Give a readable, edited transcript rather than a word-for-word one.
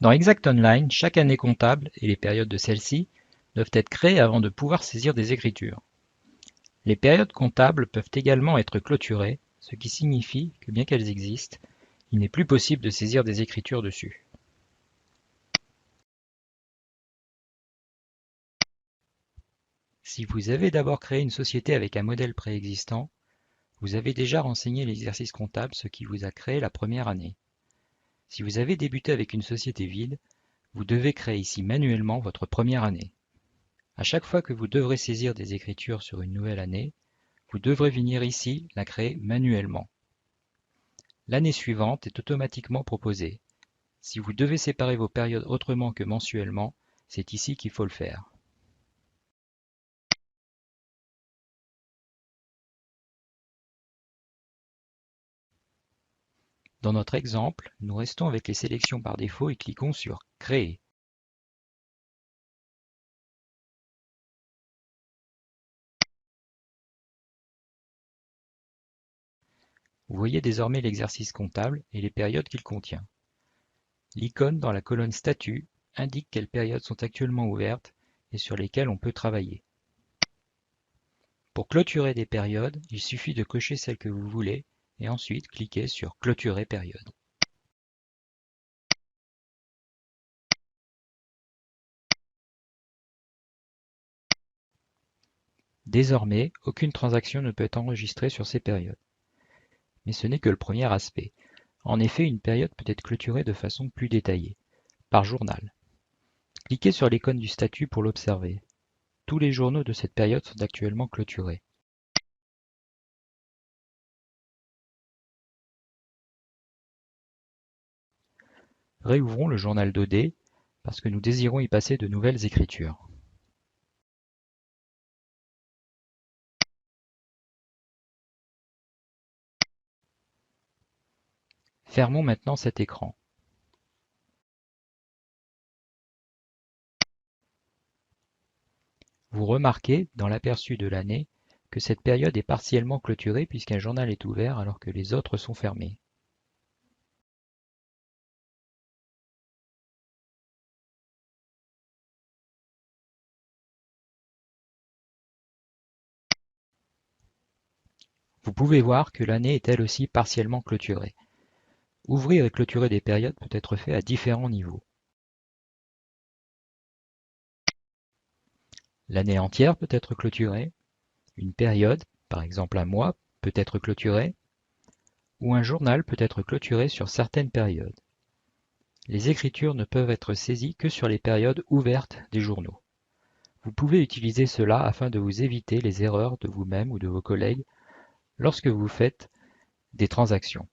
Dans Exact Online, chaque année comptable et les périodes de celle-ci doivent être créées avant de pouvoir saisir des écritures. Les périodes comptables peuvent également être clôturées, ce qui signifie que bien qu'elles existent, il n'est plus possible de saisir des écritures dessus. Si vous avez d'abord créé une société avec un modèle préexistant, vous avez déjà renseigné l'exercice comptable, ce qui vous a créé la première année. Si vous avez débuté avec une société vide, vous devez créer ici manuellement votre première année. À chaque fois que vous devrez saisir des écritures sur une nouvelle année, vous devrez venir ici la créer manuellement. L'année suivante est automatiquement proposée. Si vous devez séparer vos périodes autrement que mensuellement, c'est ici qu'il faut le faire. Dans notre exemple, nous restons avec les sélections par défaut et cliquons sur Créer. Vous voyez désormais l'exercice comptable et les périodes qu'il contient. L'icône dans la colonne Statut indique quelles périodes sont actuellement ouvertes et sur lesquelles on peut travailler. Pour clôturer des périodes, il suffit de cocher celle que vous voulez et ensuite cliquer sur Clôturer période. Désormais, aucune transaction ne peut être enregistrée sur ces périodes. Mais ce n'est que le premier aspect. En effet, une période peut être clôturée de façon plus détaillée, par journal. Cliquez sur l'icône du statut pour l'observer. Tous les journaux de cette période sont actuellement clôturés. Réouvrons le journal d'OD parce que nous désirons y passer de nouvelles écritures. Fermons maintenant cet écran. Vous remarquez, dans l'aperçu de l'année, que cette période est partiellement clôturée puisqu'un journal est ouvert alors que les autres sont fermés. Vous pouvez voir que l'année est elle aussi partiellement clôturée. Ouvrir et clôturer des périodes peut être fait à différents niveaux. L'année entière peut être clôturée, une période, par exemple un mois, peut être clôturée, ou un journal peut être clôturé sur certaines périodes. Les écritures ne peuvent être saisies que sur les périodes ouvertes des journaux. Vous pouvez utiliser cela afin de vous éviter les erreurs de vous-même ou de vos collègues lorsque vous faites des transactions.